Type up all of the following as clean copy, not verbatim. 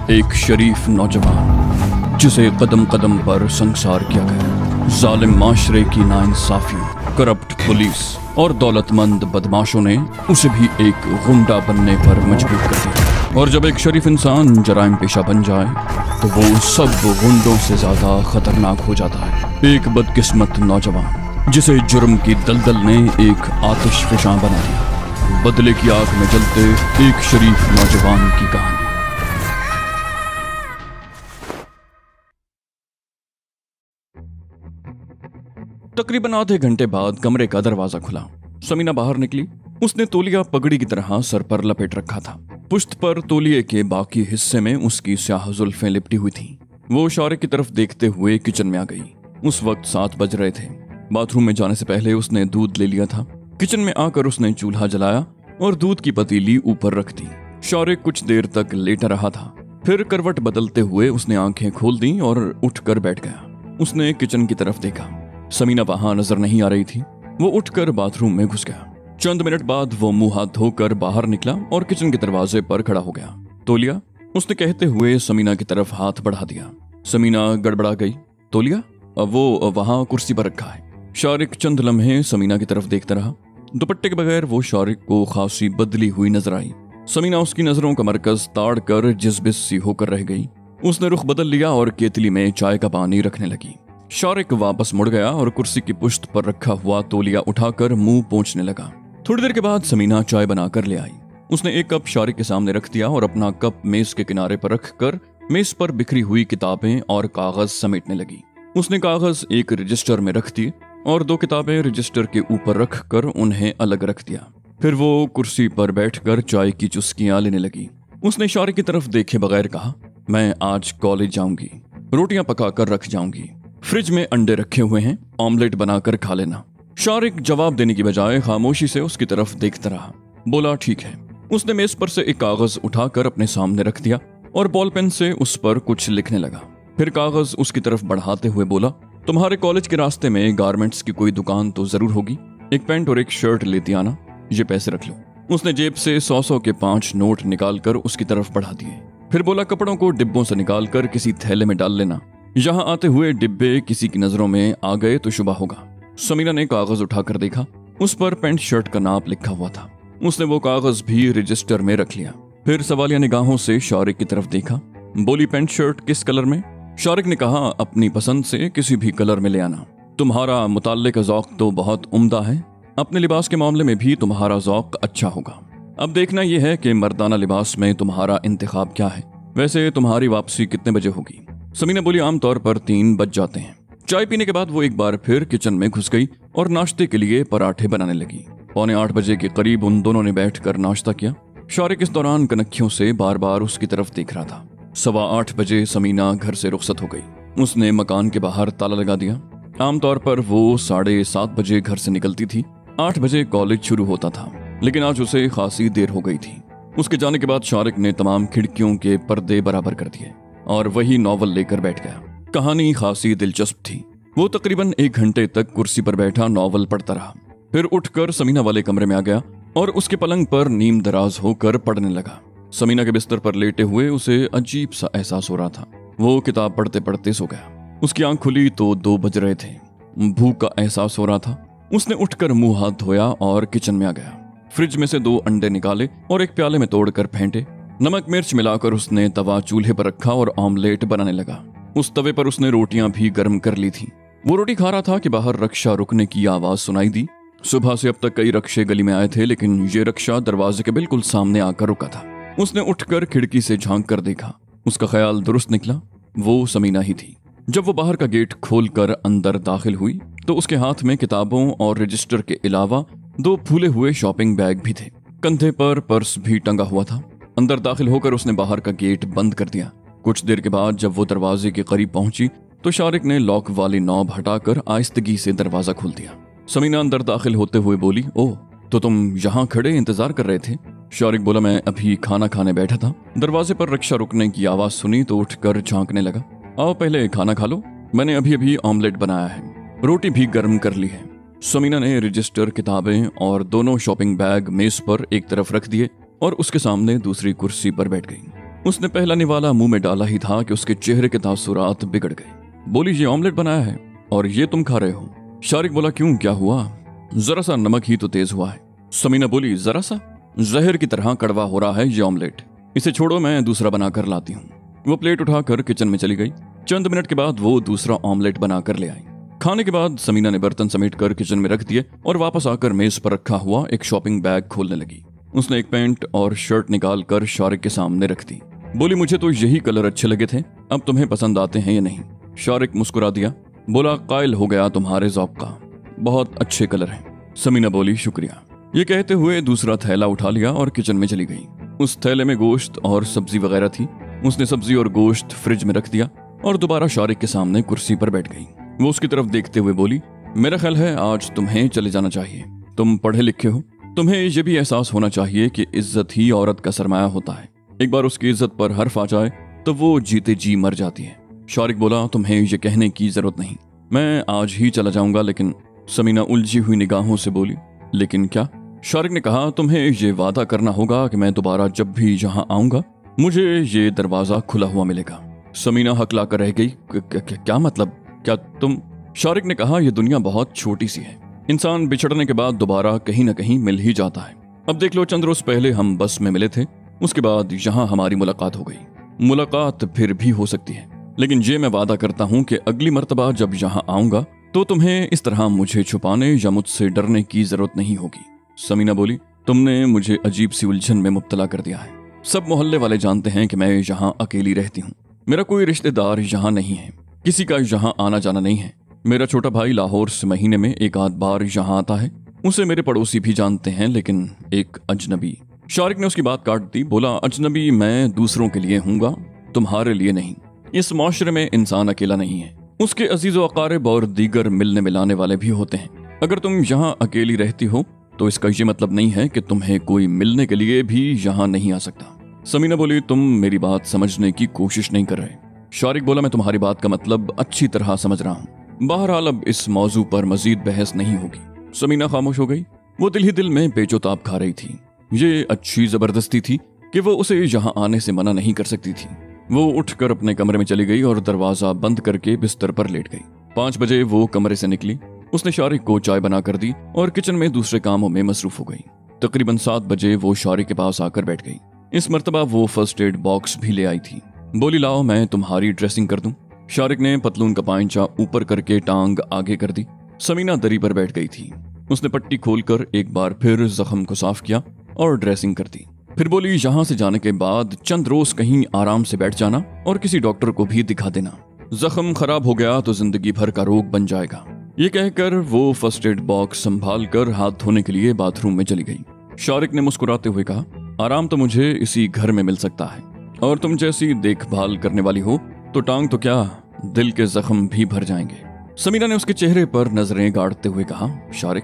एक शरीफ नौजवान जिसे कदम कदम पर संसार किया गया। जालिम माशरे की नाइंसाफियों, करप्ट पुलिस और दौलतमंद बदमाशों ने उसे भी एक गुंडा बनने पर मजबूर कर दिया। और जब एक शरीफ इंसान जराइम पेशा बन जाए तो वो सब गुंडों से ज्यादा खतरनाक हो जाता है। एक बदकिस्मत नौजवान जिसे जुर्म की दलदल ने एक आतिशफशां बना दिया। बदले की आग में जलते एक शरीफ नौजवान की कहानी। तकरीबन आधे घंटे बाद कमरे का दरवाजा खुला। समीना बाहर निकली। उसने तौलिया पगड़ी की तरह सर पर लपेट रखा था। पुश्त पर तौलिए के बाकी हिस्से में उसकी स्याह जुल्फें लिपटी हुई थीं। वो शारे की तरफ देखते हुए किचन में आ गई। उस वक्त 7 बज रहे थे। बाथरूम में जाने से पहले उसने दूध ले लिया था। किचन में आकर उसने चूल्हा जलाया और दूध की पतीली ऊपर रख दी। शारे कुछ देर तक लेटा रहा था। फिर करवट बदलते हुए उसने आंखें खोल दी और उठकर बैठ गया। उसने किचन की तरफ देखा। समीना वहां नजर नहीं आ रही थी। वो उठकर बाथरूम में घुस गया। चंद मिनट बाद वो मुंह हाथ धोकर बाहर निकला और किचन के दरवाजे पर खड़ा हो गया। तौलिया, उसने कहते हुए समीना की तरफ हाथ बढ़ा दिया। समीना गड़बड़ा गई। तौलिया? वो वहां कुर्सी पर रखा है। शारिक चंद लम्हे समीना की तरफ देखता रहा। दुपट्टे के बगैर वो शारिक को खासी बदली हुई नजर आई। समीना उसकी नजरों का मरकज ताड़ कर जिसबिस सी होकर रह गई। उसने रुख बदल लिया और केतली में चाय का पानी रखने लगी। शारिक वापस मुड़ गया और कुर्सी की पुश्त पर रखा हुआ तौलिया उठाकर मुंह पोंछने लगा। थोड़ी देर के बाद समीना चाय बनाकर ले आई। उसने एक कप शारिक के सामने रख दिया और अपना कप मेज के किनारे पर रखकर मेज पर बिखरी हुई किताबें और कागज समेटने लगी। उसने कागज एक रजिस्टर में रख दिए और 2 किताबें रजिस्टर के ऊपर रखकर उन्हें अलग रख दिया। फिर वो कुर्सी पर बैठकर चाय की चुस्कियां लेने लगी। उसने शारिक की तरफ देखे बगैर कहा, मैं आज कॉलेज जाऊंगी। रोटियां पकाकर रख जाऊंगी। फ्रिज में अंडे रखे हुए हैं, ऑमलेट बनाकर खा लेना। शारिक जवाब देने की बजाय खामोशी से उसकी तरफ देखता रहा। बोला, ठीक है। उसने मेज पर से एक कागज उठाकर अपने सामने रख दिया और बॉल पेन से उस पर कुछ लिखने लगा। फिर कागज उसकी तरफ बढ़ाते हुए बोला, तुम्हारे कॉलेज के रास्ते में गारमेंट्स की कोई दुकान तो जरूर होगी। एक पैंट और एक शर्ट लेती आना। ये पैसे रख लो। उसने जेब से 100 के 5 नोट निकालकर उसकी तरफ बढ़ा दिए। फिर बोला, कपड़ों को डिब्बों से निकालकर किसी थैले में डाल लेना। यहाँ आते हुए डिब्बे किसी की नजरों में आ गए तो शुभ होगा। समीना ने कागज उठाकर देखा। उस पर पैंट शर्ट का नाप लिखा हुआ था। उसने वो कागज भी रजिस्टर में रख लिया। फिर सवालिया निगाहों से शारिक की तरफ देखा। बोली, पैंट शर्ट किस कलर में? शारिक ने कहा, अपनी पसंद से किसी भी कलर में ले आना। तुम्हारा मुताल्ले का ज़ौक तो बहुत उम्दा है। अपने लिबास के मामले में भी तुम्हारा ज़ौक अच्छा होगा। अब देखना यह है कि मर्दाना लिबास में तुम्हारा इंतखाब क्या है। वैसे तुम्हारी वापसी कितने बजे होगी? समीना बोली, आमतौर पर 3 बज जाते हैं। चाय पीने के बाद वो एक बार फिर किचन में घुस गई और नाश्ते के लिए पराठे बनाने लगी। 7:45 बजे के करीब उन दोनों ने बैठकर नाश्ता किया। शारिक इस दौरान कनखियों से बार बार उसकी तरफ देख रहा था। 8:15 बजे समीना घर से रुखसत हो गई। उसने मकान के बाहर ताला लगा दिया। आमतौर पर वो 7:30 बजे घर से निकलती थी। 8 बजे कॉलेज शुरू होता था, लेकिन आज उसे खासी देर हो गई थी। उसके जाने के बाद शारिक ने तमाम खिड़कियों के पर्दे बराबर कर दिए और वही नॉवल लेकर बैठ गया। कहानी खासी दिलचस्प थी। वो तकरीबन 1 घंटे तक कुर्सी पर बैठा नॉवल पढ़ता रहा। फिर उठकर समीना वाले कमरे में आ गया और उसके पलंग पर नीम दराज होकर पढ़ने लगा। समीना के बिस्तर पर लेटे हुए उसे अजीब सा एहसास हो रहा था। वो किताब पढ़ते पढ़ते सो गया। उसकी आंख खुली तो 2 बज रहे थे। भूख का एहसास हो रहा था। उसने उठकर मुंह हाथ धोया और किचन में आ गया। फ्रिज में से 2 अंडे निकाले और एक प्याले में तोड़कर फेंटे। नमक मिर्च मिलाकर उसने तवा चूल्हे पर रखा और ऑमलेट बनाने लगा। उस तवे पर उसने रोटियां भी गर्म कर ली थी। वो रोटी खा रहा था कि बाहर रक्षा रुकने की आवाज सुनाई दी। सुबह से अब तक कई रक्षे गली में आए थे, लेकिन ये रक्षा दरवाजे के बिल्कुल सामने आकर रुका था। उसने उठकर खिड़की से झांक कर देखा। उसका ख्याल दुरुस्त निकला, वो समीना ही थी। जब वो बाहर का गेट खोलकर अंदर दाखिल हुई तो उसके हाथ में किताबों और रजिस्टर के अलावा 2 फूले हुए शॉपिंग बैग भी थे। कंधे पर पर्स भी टंगा हुआ था। अंदर दाखिल होकर उसने बाहर का गेट बंद कर दिया। कुछ देर के बाद जब वो दरवाजे के करीब पहुंची तो शारिक ने लॉक वाली नॉब हटाकर आहिस्तगी से दरवाजा खोल दिया। समीना अंदर दाखिल होते हुए बोली, ओह, तो तुम यहाँ खड़े इंतजार कर रहे थे? शारिक बोला, मैं अभी खाना खाने बैठा था। दरवाजे पर रक्षा रुकने की आवाज सुनी तो उठकर झांकने लगा। आओ पहले खाना खा लो, मैंने अभी अभी ऑमलेट बनाया है, रोटी भी गर्म कर ली है। समीना ने रजिस्टर, किताबें और दोनों शॉपिंग बैग मेज पर एक तरफ रख दिए और उसके सामने दूसरी कुर्सी पर बैठ गई। उसने पहला निवाला मुंह में डाला ही था कि उसके चेहरे के तासुरात बिगड़ गए। बोली, ये ऑमलेट बनाया है और ये तुम खा रहे हो? शारिक बोला, क्यों, क्या हुआ? जरा सा नमक ही तो तेज हुआ है। समीना बोली, जरा सा? जहर की तरह कड़वा हो रहा है ये ऑमलेट, इसे छोड़ो, मैं दूसरा बनाकर लाती हूँ। वो प्लेट उठाकर किचन में चली गई। चंद मिनट के बाद वो दूसरा ऑमलेट बनाकर ले आई। खाने के बाद समीना ने बर्तन समेट कर किचन में रख दिए और वापस आकर मेज पर रखा हुआ एक शॉपिंग बैग खोलने लगी। उसने एक पैंट और शर्ट निकाल कर शारिक के सामने रख दी। बोली, मुझे तो यही कलर अच्छे लगे थे, अब तुम्हें पसंद आते हैं या नहीं? शारिक मुस्कुरा दिया, बोला, कायल हो गया तुम्हारे ज़ौक़ का, बहुत अच्छे कलर हैं। समीना बोली, शुक्रिया। ये कहते हुए दूसरा थैला उठा लिया और किचन में चली गई। उस थैले में गोश्त और सब्जी वगैरह थी। उसने सब्जी और गोश्त फ्रिज में रख दिया और दोबारा शारिक के सामने कुर्सी पर बैठ गई। वो उसकी तरफ देखते हुए बोली, मेरा ख्याल है आज तुम्हें चले जाना चाहिए। तुम पढ़े लिखे हो, तुम्हें यह भी एहसास होना चाहिए कि इज्जत ही औरत का सरमाया होता है। एक बार उसकी इज्जत पर हर्फ आ जाए तो वो जीते जी मर जाती है। शारिक बोला, तुम्हें ये कहने की जरूरत नहीं, मैं आज ही चला जाऊंगा। लेकिन समीना उलझी हुई निगाहों से बोली, लेकिन क्या? शारिक ने कहा, तुम्हें ये वादा करना होगा कि मैं दोबारा जब भी यहाँ आऊंगा मुझे ये दरवाजा खुला हुआ मिलेगा। समीना हकला कर रह गई, क्या मतलब? क्या तुम? शारिक ने कहा, यह दुनिया बहुत छोटी सी है, इंसान बिछड़ने के बाद दोबारा कहीं न कहीं मिल ही जाता है। अब देख लो, चंद रोज पहले हम बस में मिले थे, उसके बाद यहाँ हमारी मुलाकात हो गई। मुलाकात फिर भी हो सकती है, लेकिन ये मैं वादा करता हूँ कि अगली मर्तबा जब यहाँ आऊंगा तो तुम्हें इस तरह मुझे छुपाने या मुझसे डरने की जरूरत नहीं होगी। समीना बोली, तुमने मुझे अजीब सी उलझन में मुब्तला कर दिया है। सब मोहल्ले वाले जानते हैं कि मैं यहाँ अकेली रहती हूँ। मेरा कोई रिश्तेदार यहाँ नहीं है, किसी का यहाँ आना जाना नहीं है। मेरा छोटा भाई लाहौर से महीने में एक आध बार यहाँ आता है, उसे मेरे पड़ोसी भी जानते हैं, लेकिन एक अजनबी। शारिक ने उसकी बात काट दी, बोला, अजनबी मैं दूसरों के लिए हूँगा, तुम्हारे लिए नहीं। इस माशरे में इंसान अकेला नहीं है, उसके अजीज व अकारिब और दीगर मिलने मिलाने वाले भी होते हैं। अगर तुम यहाँ अकेली रहती हो तो इसका ये मतलब नहीं है कि तुम्हें कोई मिलने के लिए भी यहाँ नहीं आ सकता। समीना बोली, तुम मेरी बात समझने की कोशिश नहीं कर रहे। शारिक बोला, मैं तुम्हारी बात का मतलब अच्छी तरह समझ रहा हूँ। बहरहाल अब इस मौजू पर मजीद बहस नहीं होगी। समीना खामोश हो गई। वो दिल ही दिल में बेचोताब खा रही थी। ये अच्छी जबरदस्ती थी कि वो उसे यहाँ आने से मना नहीं कर सकती थी। वो उठकर अपने कमरे में चली गई और दरवाजा बंद करके बिस्तर पर लेट गई। 5 बजे वो कमरे से निकली। उसने शारिक को चाय बना कर दी और किचन में दूसरे कामों में मसरूफ हो गई। तकरीबन 7 बजे वो शारिक के पास आकर बैठ गई। इस मर्तबा वो फर्स्ट एड बॉक्स भी ले आई थी। बोली, लाओ मैं तुम्हारी ड्रेसिंग कर दूं। शारिक ने पतलून का पांचा ऊपर करके टांग आगे कर दी। समीना दरी पर बैठ गई थी। उसने पट्टी खोलकर एक बार फिर जख्म को साफ किया और ड्रेसिंग कर दी। फिर बोली, यहाँ से जाने के बाद चंद रोज कहीं आराम से बैठ जाना और किसी डॉक्टर को भी दिखा देना। जख्म खराब हो गया तो जिंदगी भर का रोग बन जाएगा। ये कहकर वो फर्स्ट एड बॉक्स संभाल कर हाथ धोने के लिए बाथरूम में चली गई। शारिक ने मुस्कुराते हुए कहा, आराम तो मुझे इसी घर में मिल सकता है, और तुम जैसी देखभाल करने वाली हो तो टांग तो क्या, दिल के जख्म भी भर जाएंगे। समीना ने उसके चेहरे पर नजरें गाड़ते हुए कहा, शारिक,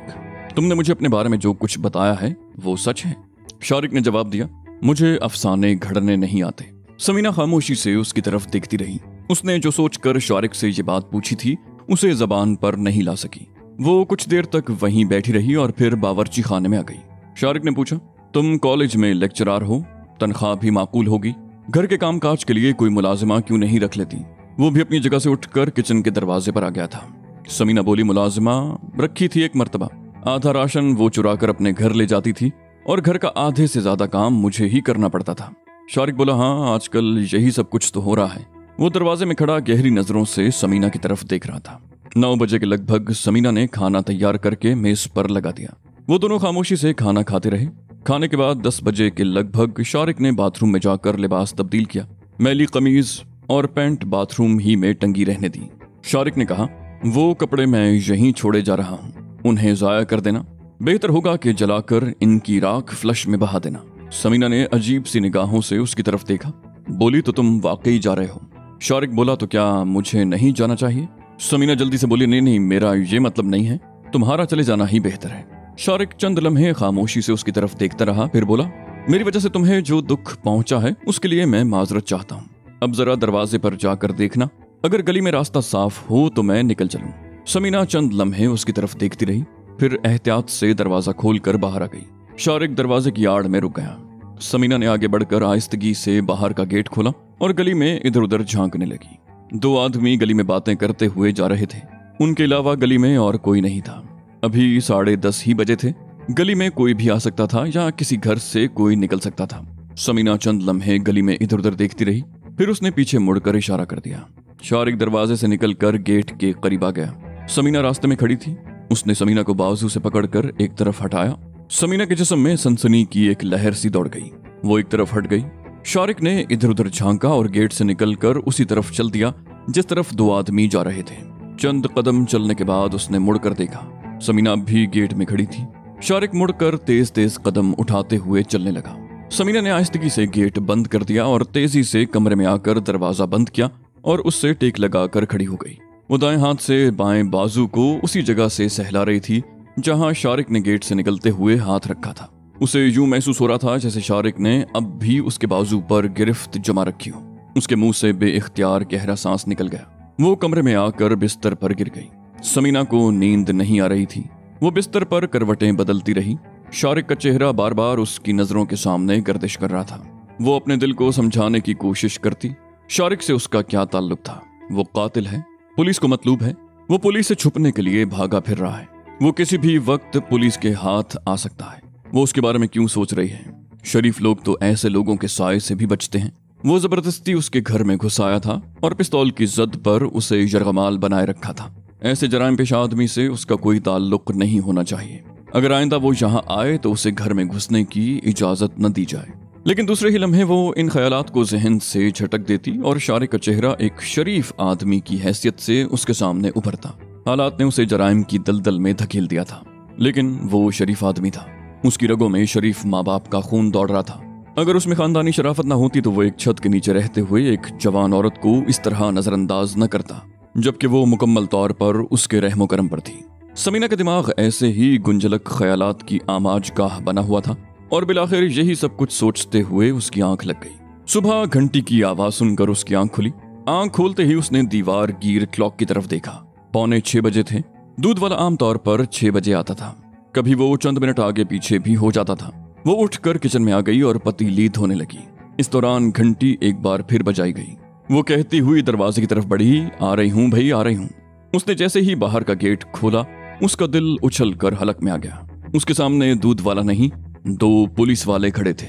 तुमने मुझे अपने बारे में जो कुछ बताया है वो सच है? शारिक ने जवाब दिया, मुझे अफसाने घड़ने नहीं आते। समीना खामोशी से उसकी तरफ देखती रही। उसने जो सोचकर शारिक से ये बात पूछी थी उसे जबान पर नहीं ला सकी। वो कुछ देर तक वहीं बैठी रही और फिर बावर्ची खाने में आ गई। शारिक ने पूछा, तुम कॉलेज में लेक्चरार हो, तनख्वाह भी माकूल होगी, घर के कामकाज के लिए कोई मुलाजिमा क्यों नहीं रख लेती? वो भी अपनी जगह से उठकर किचन के दरवाजे पर आ गया था। समीना बोली, मुलाजिमा रखी थी एक मर्तबा, आधा राशन वो चुरा कर अपने घर ले जाती थी और घर का आधे से ज्यादा काम मुझे ही करना पड़ता था। शारिक बोला, हाँ आजकल यही सब कुछ तो हो रहा है। वो दरवाजे में खड़ा गहरी नजरों से समीना की तरफ देख रहा था। 9 बजे के लगभग समीना ने खाना तैयार करके मेज पर लगा दिया। वो दोनों खामोशी से खाना खाते रहे। खाने के बाद 10 बजे के लगभग शारिक ने बाथरूम में जाकर लिबास तब्दील किया। मैली कमीज और पैंट बाथरूम ही में टंगी रहने दी। शारिक ने कहा, वो कपड़े मैं यहीं छोड़े जा रहा हूँ, उन्हें जाया कर देना। बेहतर होगा कि जलाकर इनकी राख फ्लश में बहा देना। समीना ने अजीब सी निगाहों से उसकी तरफ देखा। बोली, तो तुम वाकई जा रहे हो? शारिक बोला, तो क्या मुझे नहीं जाना चाहिए? समीना जल्दी से बोली, नहीं, मेरा ये मतलब नहीं है, तुम्हारा चले जाना ही बेहतर है। शारिक चंद लम्हे खामोशी से उसकी तरफ देखता रहा, फिर बोला, मेरी वजह से तुम्हें जो दुख पहुंचा है उसके लिए मैं माजरत चाहता हूँ। अब जरा दरवाजे पर जाकर देखना, अगर गली में रास्ता साफ हो तो मैं निकल चलूं। समीना चंद लम्हे उसकी तरफ देखती रही, फिर एहतियात से दरवाजा खोलकर बाहर आ गई। शारिक दरवाजे की आड़ में रुक गया। समीना ने आगे बढ़कर आहिस्तगी से बाहर का गेट खोला और गली में इधर उधर झांकने लगी। 2 आदमी गली में बातें करते हुए जा रहे थे। उनके अलावा गली में और कोई नहीं था। अभी 10:30 ही बजे थे। गली में कोई भी आ सकता था या किसी घर से कोई निकल सकता था। समीना चंद लम्हे गली में इधर उधर देखती रही, फिर उसने पीछे मुड़कर इशारा कर दिया। शारिक दरवाजे से निकलकर गेट के करीब आ गया। समीना रास्ते में खड़ी थी। उसने समीना को बाजू से पकड़कर एक तरफ हटाया। समीना के जिस्म में सनसनी की एक लहर सी दौड़ गई। वो एक तरफ हट गई। शारिक ने इधर उधर झांका और गेट से निकलकर उसी तरफ चल दिया जिस तरफ 2 आदमी जा रहे थे। चंद कदम चलने के बाद उसने मुड़कर देखा। समीना भी गेट में खड़ी थी। शारिक मुड़कर तेज तेज कदम उठाते हुए चलने लगा। समीना ने आहिस्तगी से गेट बंद कर दिया और तेजी से कमरे में आकर दरवाजा बंद किया और उससे टेक लगाकर खड़ी हो गई। वो दाएं हाथ से बाएं बाजू को उसी जगह से सहला रही थी जहां शारिक ने गेट से निकलते हुए हाथ रखा था। उसे यूं महसूस हो रहा था जैसे शारिक ने अब भी उसके बाजू पर गिरफ्त जमा रखी हो। उसके मुंह से बेइख्तियार गहरा सांस निकल गया। वो कमरे में आकर बिस्तर पर गिर गई। समीना को नींद नहीं आ रही थी। वो बिस्तर पर करवटें बदलती रही। शारिक का चेहरा बार बार उसकी नजरों के सामने गर्दिश कर रहा था। वो अपने दिल को समझाने की कोशिश करती। शारिक से उसका क्या ताल्लुक था? वो कातिल है, पुलिस को मतलूब है। वो पुलिस से छुपने के लिए भागा फिर रहा है। वो किसी भी वक्त पुलिस के हाथ आ सकता है। वो उसके बारे में क्यों सोच रही है? शरीफ लोग तो ऐसे लोगों के साए से भी बचते हैं। वो जबरदस्ती उसके घर में घुस आया था और पिस्तौल की जद पर उसे यरगमाल बनाए रखा था। ऐसे जराइम पेशा आदमी से उसका कोई ताल्लुक नहीं होना चाहिए। अगर आइंदा वो यहाँ आए तो उसे घर में घुसने की इजाजत न दी जाए। लेकिन दूसरे ही लम्हे वो इन ख्यालात को जहन से झटक देती और शारिक का चेहरा एक शरीफ आदमी की हैसियत से उसके सामने उभरता। हालात ने उसे जराइम की दलदल में धकेल दिया था, लेकिन वो शरीफ आदमी था। उसकी रगों में शरीफ माँ बाप का खून दौड़ रहा था। अगर उसमें खानदानी शराफत न होती तो वो एक छत के नीचे रहते हुए एक जवान औरत को इस तरह नजरअंदाज न करता, जबकि वो मुकम्मल तौर पर उसके रहमो करम पर थी। समीना का दिमाग ऐसे ही गुंजलक ख्यालात की आमाज गाह बना हुआ था और बिलाखिर यही सब कुछ सोचते हुए उसकी आंख लग गई। सुबह घंटी की आवाज सुनकर उसकी आंख खुली। आंख खोलते ही उसने दीवार गिर क्लॉक की तरफ देखा। 5:45 बजे थे। दूध वाला आमतौर पर 6 बजे आता था। कभी वो चंद मिनट आगे पीछे भी हो जाता था। वो उठकर किचन में आ गई और पतीली धोने लगी। इस दौरान घंटी एक बार फिर बजाई गई। वो कहती हुई दरवाजे की तरफ बढ़ी, आ रही हूँ भाई, आ रही हूँ। उसने जैसे ही बाहर का गेट खोला, उसका दिल उछल कर हलक में आ गया। उसके सामने दूध वाला नहीं, 2 पुलिस वाले खड़े थे।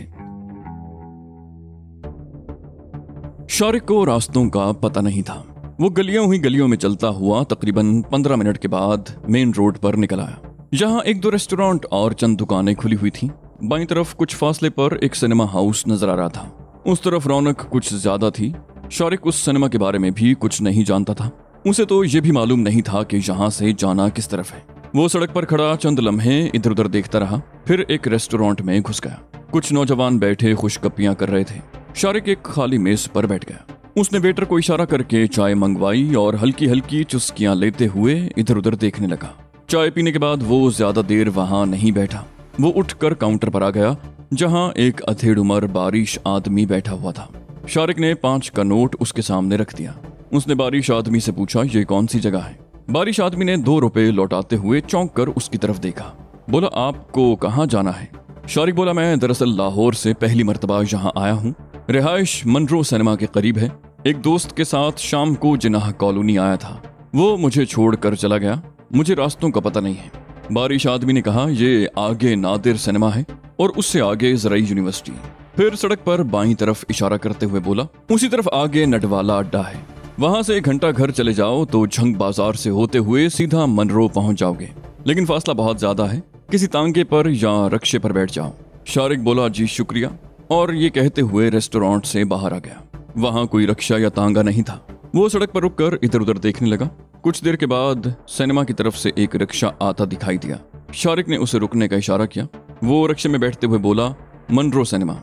शारिक को रास्तों का पता नहीं था। वो गलियों ही गलियों में चलता हुआ तकरीबन 15 मिनट के बाद मेन रोड पर निकल आया। यहाँ 1-2 रेस्टोरेंट और चंद दुकानें खुली हुई थी। बाईं तरफ कुछ फासले पर एक सिनेमा हाउस नजर आ रहा था। उस तरफ रौनक कुछ ज्यादा थी। शारिक उस सिनेमा के बारे में भी कुछ नहीं जानता था। उसे तो यह भी मालूम नहीं था कि यहाँ से जाना किस तरफ है। वो सड़क पर खड़ा चंद लम्हे इधर उधर देखता रहा, फिर एक रेस्टोरेंट में घुस गया। कुछ नौजवान बैठे खुशगप्पियां कर रहे थे। शारिक एक खाली मेज पर बैठ गया। उसने वेटर को इशारा करके चाय मंगवाई और हल्की हल्की चुस्कियां लेते हुए इधर उधर देखने लगा। चाय पीने के बाद वो ज्यादा देर वहां नहीं बैठा। वो उठकर काउंटर पर आ गया जहां एक अधेड़ उम्र बारिश आदमी बैठा हुआ था। शारिक ने 5 का नोट उसके सामने रख दिया। उसने बारिश आदमी से पूछा, ये कौन सी जगह है? बारिश आदमी ने 2 रुपए लौटाते हुए चौंक कर उसकी तरफ देखा। बोला, आपको कहाँ जाना है? शारिक बोला, मैं दरअसल लाहौर से पहली मर्तबा यहाँ आया हूँ। रिहाइश मनरो सिनेमा के करीब है। एक दोस्त के साथ शाम को जिनाह कॉलोनी आया था। वो मुझे छोड़कर चला गया। मुझे रास्तों का पता नहीं है। बारिश आदमी ने कहा, ये आगे नादिर सिनेमा है और उससे आगे ज़राई यूनिवर्सिटी। फिर सड़क पर बाईं तरफ इशारा करते हुए बोला, उसी तरफ आगे नटवाला अड्डा है। वहां से 1 घंटा घर चले जाओ तो झंग बाजार से होते हुए सीधा मनरो पहुंच जाओगे, लेकिन फासला बहुत ज्यादा है। किसी तांगे पर या रक्शे पर बैठ जाओ। शारिक बोला, जी शुक्रिया, और ये कहते हुए रेस्टोरेंट से बाहर आ गया। वहां कोई रक्षा या तांगा नहीं था। वो सड़क पर रुककर इधर उधर देखने लगा। कुछ देर के बाद सिनेमा की तरफ से एक रिक्शा आता दिखाई दिया। शारिक ने उसे रुकने का इशारा किया। वो रिक्शे में बैठते हुए बोला, मनरो सिनेमा।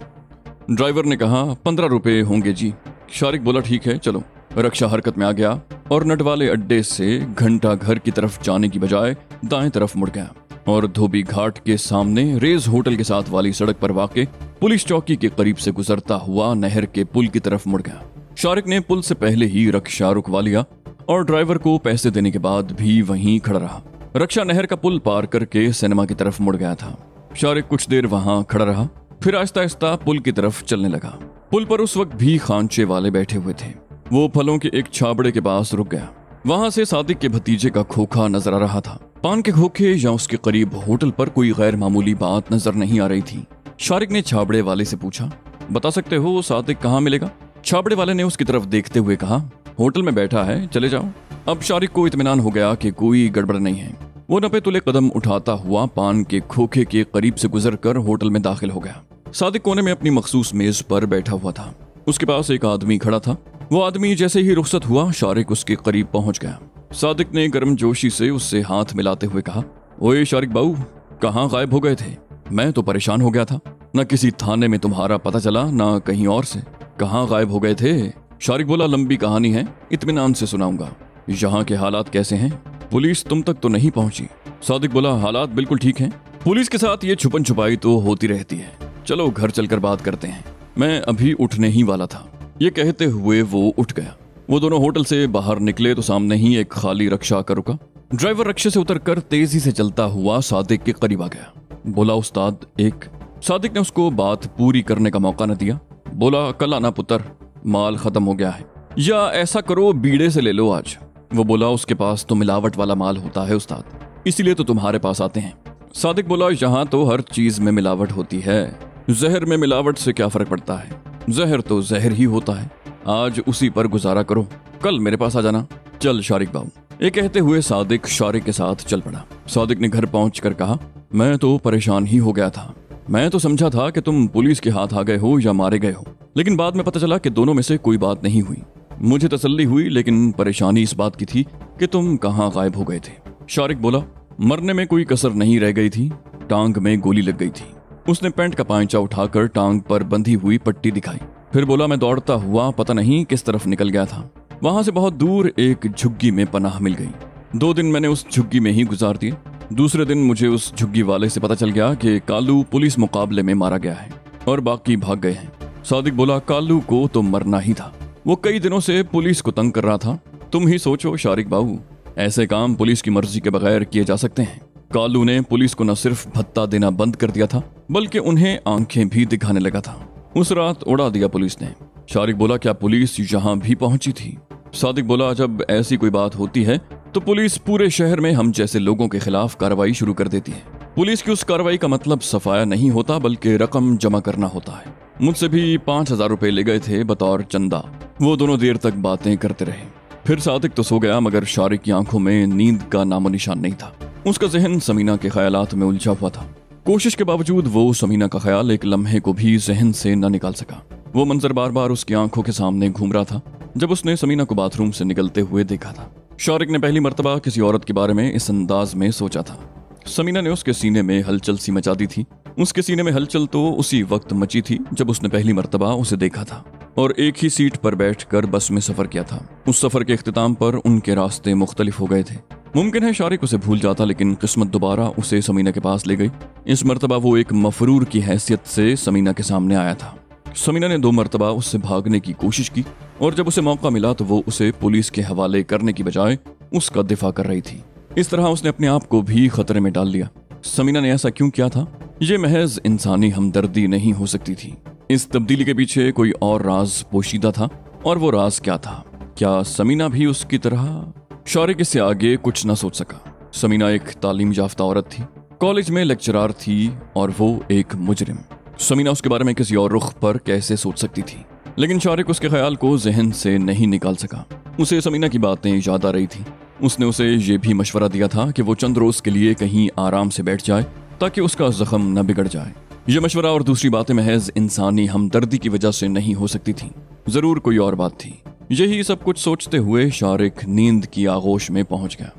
ड्राइवर ने कहा, 15 रुपए होंगे जी। शारिक बोला, ठीक है चलो। रिक्शा हरकत में आ गया और नटवाले अड्डे से घंटा घर की तरफ जाने की बजाय दाएं तरफ मुड़ गया और धोबी घाट के सामने रेज होटल के साथ वाली सड़क पर वाक़े पुलिस चौकी के करीब से गुजरता हुआ नहर के पुल की तरफ मुड़ गया। शारिक ने पुल से पहले ही रिक्शा रुकवा लिया और ड्राइवर को पैसे देने के बाद भी वहीं खड़ा रहा। रिक्शा नहर का पुल पार करके सिनेमा की तरफ मुड़ गया था। शारिक कुछ देर वहां खड़ा रहा। फिर आहिस्ता आहिस्ता पुल की तरफ चलने लगा। पुल पर उस वक्त भी खांचे वाले बैठे हुए थे। वो फलों के एक छाबड़े के पास रुक गया। वहां से सादिक के भतीजे का खोखा नजर आ रहा था। पान के खोखे या उसके करीब होटल पर कोई गैर मामूली बात नजर नहीं आ रही थी। शारिक ने छाबड़े वाले से पूछा, बता सकते हो सादिक कहाँ मिलेगा? छाबड़े वाले ने उसकी तरफ देखते हुए कहा, होटल में बैठा है, चले जाओ। अब शारिक को इत्मीनान हो गया कि कोई गड़बड़ नहीं है। वो नपे तुले कदम उठाता हुआ पान के खोखे के करीब से गुजरकर होटल में दाखिल हो गया। सादिक कोने में अपनी मखसूस मेज पर बैठा हुआ था। उसके पास एक आदमी खड़ा था। वो आदमी जैसे ही रुखसत हुआ, शारिक उसके करीब पहुंच गया। सादिक ने गर्मजोशी से उससे हाथ मिलाते हुए कहा, ओए शारिक बाऊ, कहाँ गायब हो गए थे? मैं तो परेशान हो गया था। न किसी थाने में तुम्हारा पता चला, न कहीं और से। कहाँ गायब हो गए थे? शारिक बोला, लंबी कहानी है, इत्मीनान से सुनाऊंगा। यहाँ के हालात कैसे हैं? पुलिस तुम तक तो नहीं पहुंची? सादिक बोला, हालात बिल्कुल ठीक हैं। पुलिस के साथ ये छुपन छुपाई तो होती रहती है। चलो घर चलकर बात करते हैं। मैं अभी उठने ही वाला था। ये कहते हुए वो उठ गया। वो दोनों होटल से बाहर निकले तो सामने ही एक खाली रक्षा आकर रुका। ड्राइवर रक्षे से उतरकर तेजी से चलता हुआ सादिक के करीब आ गया। बोला, उस्ताद एक। सादिक ने उसको बात पूरी करने का मौका न दिया। बोला, कल आना पुत्र, माल खत्म हो गया है। या ऐसा करो, बीड़े से ले लो आज। वो बोला, उसके पास तो मिलावट वाला माल होता है उस्ताद, इसीलिए तो तुम्हारे पास आते हैं। सादिक बोला, यहाँ तो हर चीज में मिलावट होती है। जहर में मिलावट से क्या फर्क पड़ता है? जहर तो जहर ही होता है। आज उसी पर गुजारा करो, कल मेरे पास आ जाना। चल शारिक बाबू। ये कहते हुए सादिक शारिक के साथ चल पड़ा। सादिक ने घर पहुंचकर कहा, मैं तो परेशान ही हो गया था। मैं तो समझा था कि तुम पुलिस के हाथ आ गए हो या मारे गए हो, लेकिन बाद में पता चला कि दोनों में से कोई बात नहीं हुई। मुझे तसल्ली हुई, लेकिन परेशानी इस बात की थी कि तुम कहाँ गायब हो गए थे। शारिक बोला, मरने में कोई कसर नहीं रह गई थी, टांग में गोली लग गई थी। उसने पैंट का पांचा उठाकर टांग पर बंधी हुई पट्टी दिखाई। फिर बोला, मैं दौड़ता हुआ पता नहीं किस तरफ निकल गया था। वहां से बहुत दूर एक झुग्गी में पनाह मिल गई। 2 दिन मैंने उस झुग्गी में ही गुजार दिए। दूसरे दिन मुझे उस झुग्गी वाले से पता चल गया कि कालू पुलिस मुकाबले में मारा गया है और बाकी भाग गए हैं। सादिक बोला, कालू को तो मरना ही था। वो कई दिनों से पुलिस को तंग कर रहा था। तुम ही सोचो शारिक बाबू, ऐसे काम पुलिस की मर्जी के बगैर किए जा सकते हैं? कालू ने पुलिस को न सिर्फ भत्ता देना बंद कर दिया था, बल्कि उन्हें आंखें भी दिखाने लगा था। उस रात उड़ा दिया पुलिस ने। शारिक बोला, क्या पुलिस यहाँ भी पहुंची थी? सादिक बोला, जब ऐसी कोई बात होती है तो पुलिस पूरे शहर में हम जैसे लोगों के खिलाफ कार्रवाई शुरू कर देती है। पुलिस की उस कार्रवाई का मतलब सफाया नहीं होता, बल्कि रकम जमा करना होता है। मुझसे भी 5,000 रुपए ले गए थे बतौर चंदा। वो दोनों देर तक बातें करते रहे। फिर सादिक तो सो गया, मगर शारिक की आंखों में नींद का नामो निशान नहीं था। उसका जहन समीना के ख्यालात में उलझा हुआ था। कोशिश के बावजूद वो समीना का ख्याल एक लम्हे को भी जहन से न निकाल सका। वो मंजर बार बार उसकी आंखों के सामने घूम रहा था जब उसने समीना को बाथरूम से निकलते हुए देखा था। शारिक ने पहली मर्तबा किसी औरत के बारे में इस अंदाज में सोचा था। समीना ने उसके सीने में हलचल सी मचा दी थी। उसके सीने में हलचल तो उसी वक्त मची थी जब उसने पहली मर्तबा उसे देखा था और एक ही सीट पर बैठकर बस में सफर किया था। उस सफर के इख्तिताम पर उनके रास्ते मुख्तलिफ हो गए थे। मुमकिन है शारिक उसे भूल जाता, लेकिन किस्मत दोबारा उसे समीना के पास ले गई। इस मर्तबा वो एक मफरूर की हैसियत से समीना के सामने आया था। समीना ने 2 मर्तबा उससे भागने की कोशिश की और जब उसे मौका मिला तो वो उसे पुलिस के हवाले करने की बजाय उसका दिफा कर रही थी। इस तरह उसने अपने आप को भी खतरे में डाल लिया। समीना ने ऐसा क्यों किया था? ये महज इंसानी हमदर्दी नहीं हो सकती थी। इस तब्दीली के पीछे कोई और राज पोशीदा था। और वो राज क्या था? क्या समीना भी उसकी तरह? शारिक इससे आगे कुछ न सोच सका। समीना एक तालीम याफ्ता औरत थी, कॉलेज में लेक्चरार थी और वो एक मुजरिम। समीना उसके बारे में किसी और रुख पर कैसे सोच सकती थी? लेकिन शारिक उसके ख्याल को जहन से नहीं निकाल सका। उसे समीना की बातें याद आ रही थी। उसने उसे ये भी मशवरा दिया था कि वो चंद रोज के लिए कहीं आराम से बैठ जाए ताकि उसका जख्म न बिगड़ जाए। ये मशवरा और दूसरी बातें महज इंसानी हमदर्दी की वजह से नहीं हो सकती थी। जरूर कोई और बात थी। यही सब कुछ सोचते हुए शारिक नींद की आगोश में पहुंच गया।